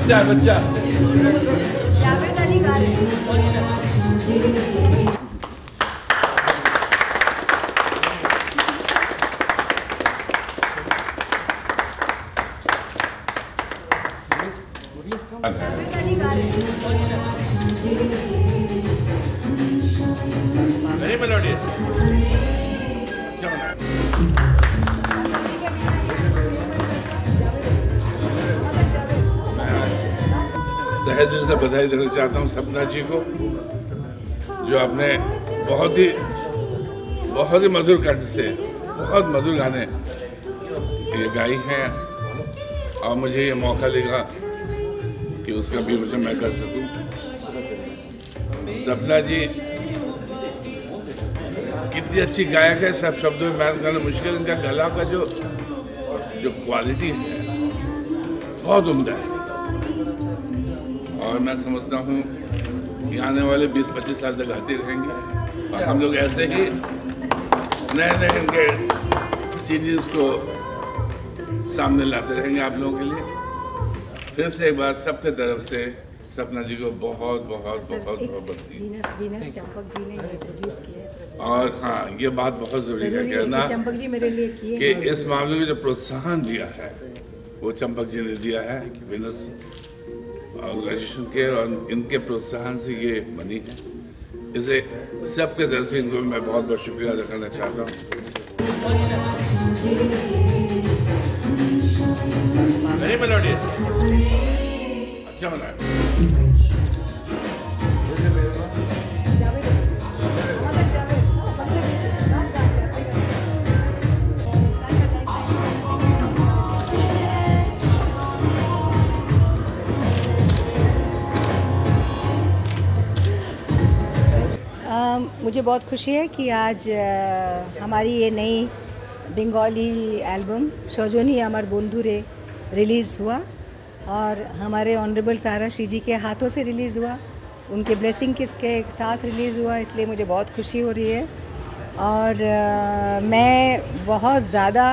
बच्चा बच्चा नहीं मेलोडी तहे दिल से बधाई देना चाहता हूँ सपना जी को, जो आपने बहुत ही मधुर कंठ से बहुत मधुर गाने ये गाई हैं, और मुझे ये मौका देगा कि उसका भी मुझे मैं कर सकूं। सपना जी कितनी अच्छी गायक है, सब शब्दों में बयान करना मुश्किल। इनका गला का जो क्वालिटी है बहुत उम्दा है, और मैं समझता हूँ कि आने वाले 20-25 साल तक गाती रहेंगे, और हम लोग ऐसे ही नए इनके सीरीज को सामने लाते रहेंगे आप लोगों के लिए। फिर से एक बार सबके तरफ से सपना जी को बहुत बधाई। वीनस चंपक जी ने इंट्रोड्यूस किया, और हाँ, ये बात बहुत जरूरी है कहना, चंपक जी मेरे लिए किए कि इस मामले में जो प्रोत्साहन दिया है वो चंपक जी ने दिया है वीनस ऑर्गेनाइजेशन के, और इनके प्रोत्साहन से ये बनी है। इसे सबके तरफ से इनको मैं बहुत शुक्रिया अदा करना चाहता हूँ। नहीं मेलोडी अच्छा बना है। मुझे बहुत खुशी है कि आज हमारी ये नई बंगाली एल्बम सजनी आमार बंधुरे रिलीज़ हुआ, और हमारे ऑनरेबल सारा श्री जी के हाथों से रिलीज़ हुआ, उनके ब्लेसिंग के साथ रिलीज़ हुआ, इसलिए मुझे बहुत खुशी हो रही है। और मैं बहुत ज़्यादा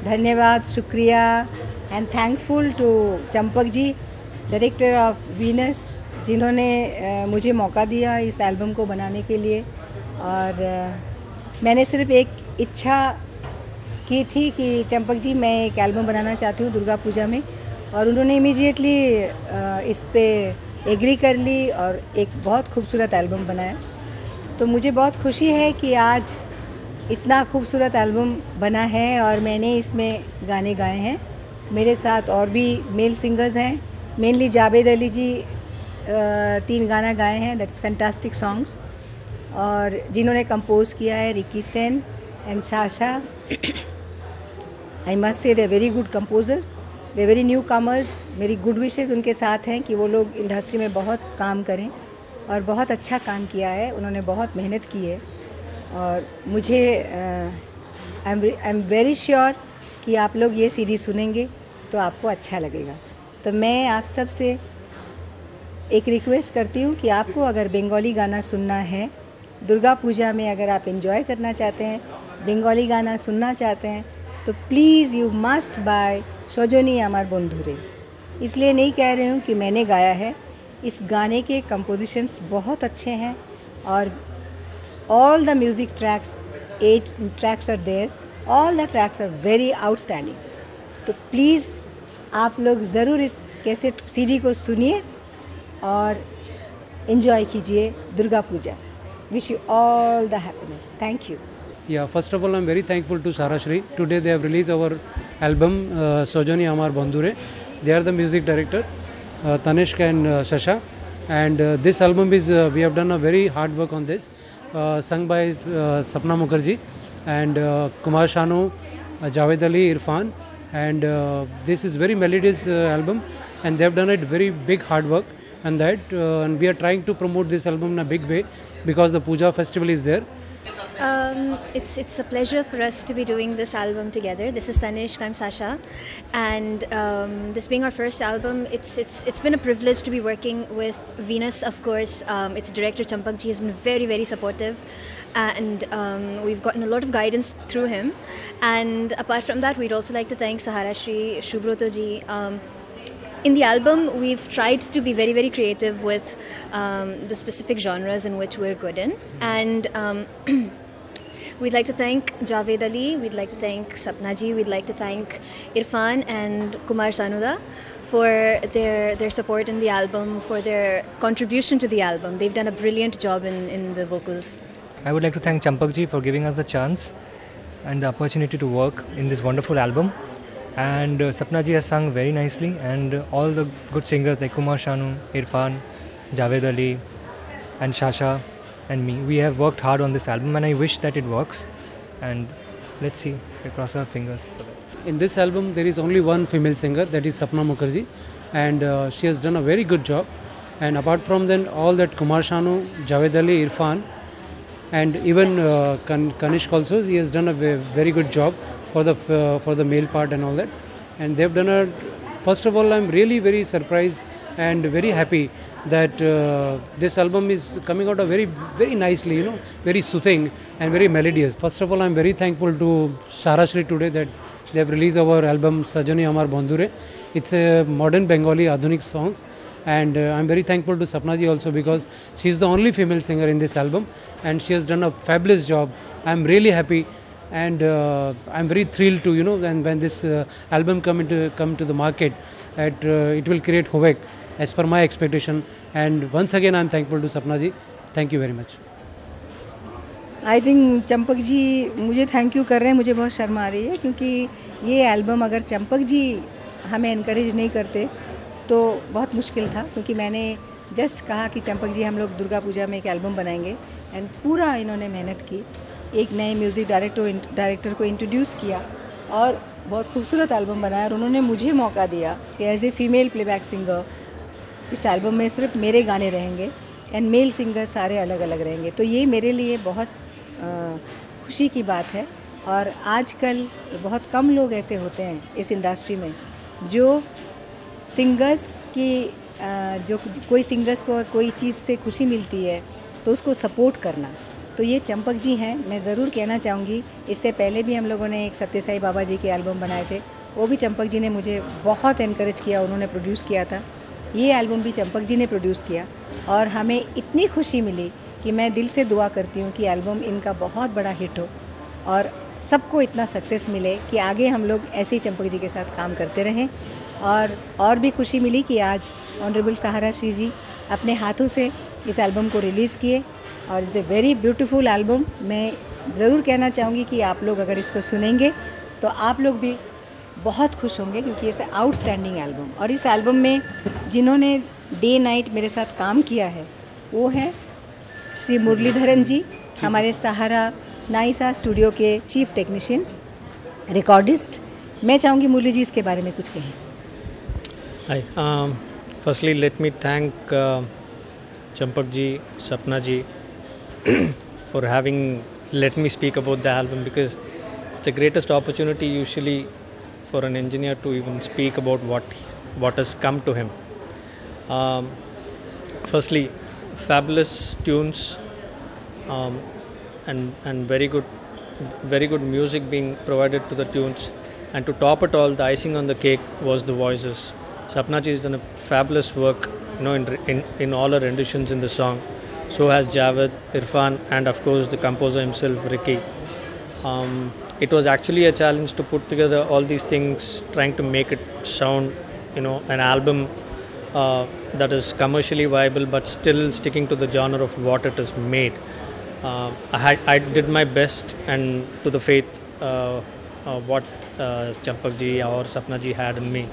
धन्यवाद, शुक्रिया and thankful to Champak ji, director of Venus, जिन्होंने मुझे मौका दिया इस एल्बम को बनाने के लिए। और मैंने सिर्फ एक इच्छा की थी कि चंपक जी मैं एक एल्बम बनाना चाहती हूँ दुर्गा पूजा में, और उन्होंने इमीडिएटली इस पे एग्री कर ली और एक बहुत खूबसूरत एल्बम बनाया। तो मुझे बहुत खुशी है कि आज इतना खूबसूरत एल्बम बना है और मैंने इसमें गाने गाए हैं। मेरे साथ और भी मेल सिंगर्स हैं, मेनली जावेद अली जी 3 गाना गाए हैं, दैट्स फैंटास्टिक सॉन्ग्स, और जिन्होंने कंपोज किया है Ricky Sen and Sasha. I must say they very good composers, they very new commerce. मेरी गुड विशेस उनके साथ हैं कि वो लोग इंडस्ट्री में बहुत काम करें, और बहुत अच्छा काम किया है, उन्होंने बहुत मेहनत की है। और मुझे आई एम वेरी श्योर कि आप लोग ये सीरीज़ सुनेंगे तो आपको अच्छा लगेगा। तो मैं आप सब से एक रिक्वेस्ट करती हूँ कि आपको अगर बंगाली गाना सुनना है, दुर्गा पूजा में अगर आप एंजॉय करना चाहते हैं, बंगाली गाना सुनना चाहते हैं, तो प्लीज़ यू मस्ट बाय सजनी आमार बंधुरे। इसलिए नहीं कह रही हूँ कि मैंने गाया है, इस गाने के कंपोजिशंस बहुत अच्छे हैं, और all the music tracks 8 tracks are there, all the tracks are very outstanding. तो प्लीज़ आप लोग ज़रूर इस कैसेट सीडी को सुनिए और एंजॉय कीजिए Durga Puja. Wish you all the happiness. Thank you. Yeah, first of all, I'm very thankful to Sara Shri. Today they have released our album Sojoni Amar Bandhure. They are the music director, Tanishk and Shasha. And this album is, we have done a very hard work on this. Sung by Sapna Mukherjee and Kumar Sanu, Javed Ali, Irfan. And this is very melodious album, and they have done it very big hard work. And that, and we are trying to promote this album in a big way because the Puja festival is there. It's a pleasure for us to be doing this album together. This is Tanishk, I'm Sasha, and this being our first album, it's been a privilege to be working with Venus. Of course, its director Champak ji has been very supportive, and we've gotten a lot of guidance through him. And apart from that, we'd also like to thank Sahara Shri, Shubroto ji, in the album, we've tried to be very, very creative with the specific genres in which we're good in. And we'd like to thank Javed Ali, we'd like to thank Sapna Ji, we'd like to thank Irfan and Kumar Sanuda for their support in the album, for their contribution to the album. They've done a brilliant job in the vocals. I would like to thank Champak Ji for giving us the chance and the opportunity to work in this wonderful album. And Sapna Ji has sung very nicely, and all the good singers like Kumar Sanu, Irfan, Javed Ali and Shasha and me, we have worked hard on this album, and I wish that it works. And let's see, we cross our fingers for that. In this album, there is only one female singer, that is Sapna Mukherjee, and she has done a very good job. And apart from that, all that Kumar Sanu, Javed Ali, Irfan, and even Kanishk also, he has done a very good job for the male part and all that. And they've done a. First of all, I'm really very surprised and very happy that this album is coming out very, very nicely, you know, very soothing and very melodious. First of all, I'm very thankful to Sara Shri today that they have released our album Sajoni Amar Bondhure. It's a modern Bengali Adhunik songs, and I'm very thankful to Sapna Ji also because she's the only female singer in this album and she has done a fabulous job. I'm really happy, and I'm very thrilled to, you know, when this album come to the market, it will create havoc as per my expectation. And once again, I'm thankful to Sapna Ji. Thank you very much. I think Champak ji मुझे thank you कर रहे हैं, मुझे बहुत शर्म आ रही है क्योंकि ये एल्बम अगर चंपक जी हमें इनकरेज नहीं करते तो बहुत मुश्किल था, क्योंकि मैंने जस्ट कहा कि चंपक जी हम लोग दुर्गा पूजा में एक एल्बम बनाएंगे, एंड पूरा इन्होंने मेहनत की, एक नए म्यूज़िक डायरेक्टर को इंट्रोड्यूस किया और बहुत खूबसूरत एल्बम बनाया। और उन्होंने मुझे मौका दिया कि as a female playback singer इस एल्बम में सिर्फ मेरे गाने रहेंगे एंड मेल सिंगर सारे अलग अलग रहेंगे। तो ये मेरे लिए बहुत खुशी की बात है। और आजकल बहुत कम लोग ऐसे होते हैं इस इंडस्ट्री में जो सिंगर्स की जो कोई सिंगर्स को और कोई चीज़ से खुशी मिलती है तो उसको सपोर्ट करना, तो ये चंपक जी हैं। मैं ज़रूर कहना चाहूँगी, इससे पहले भी हम लोगों ने एक सत्य साई बाबा जी के एल्बम बनाए थे, वो भी चंपक जी ने मुझे बहुत इनकरेज किया, उन्होंने प्रोड्यूस किया था। ये एल्बम भी चंपक जी ने प्रोड्यूस किया और हमें इतनी खुशी मिली कि मैं दिल से दुआ करती हूँ कि एल्बम इनका बहुत बड़ा हिट हो और सबको इतना सक्सेस मिले कि आगे हम लोग ऐसे ही चंपक जी के साथ काम करते रहें। और भी खुशी मिली कि आज ऑनरेबल सहारा श्री जी अपने हाथों से इस एल्बम को रिलीज़ किए और it's a very beautiful album. मैं ज़रूर कहना चाहूँगी कि आप लोग अगर इसको सुनेंगे तो आप लोग भी बहुत खुश होंगे, क्योंकि इट्स आउटस्टैंडिंग एल्बम। और इस एल्बम में जिन्होंने डे नाइट मेरे साथ काम किया है वो हैं श्री मुरलीधरन जी, हमारे सहारा नाइसा स्टूडियो के चीफ टेक्नीशियंस, रिकॉर्डिस्ट। मैं चाहूँगी मुरली जी इसके बारे में कुछ कहें। Hi. Firstly, let me thank Champak ji, Sapna ji for having let me speak about the album, because it's the greatest opportunity usually for an engineer to even speak about what has come to him. Firstly, fabulous tunes and very good music being provided to the tunes, and to top it all, the icing on the cake was the voices. Sapna ji has done a fabulous work, you know, in all her renditions in the song. So has Javed, Irfan, and of course the composer himself, Ricky. It was actually a challenge to put together all these things, trying to make it sound, you know, an album that is commercially viable, but still sticking to the genre of what it is made. I did my best, and to the faith what Champak ji or Sapna ji had in me,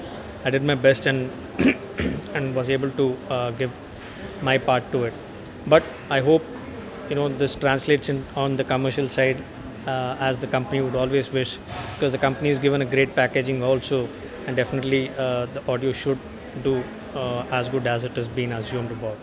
I did my best and was able to give my part to it. But I hope, you know, this translates on the commercial side as the company would always wish, because the company is given a great packaging also, and definitely the audio should do as good as it has been assumed about.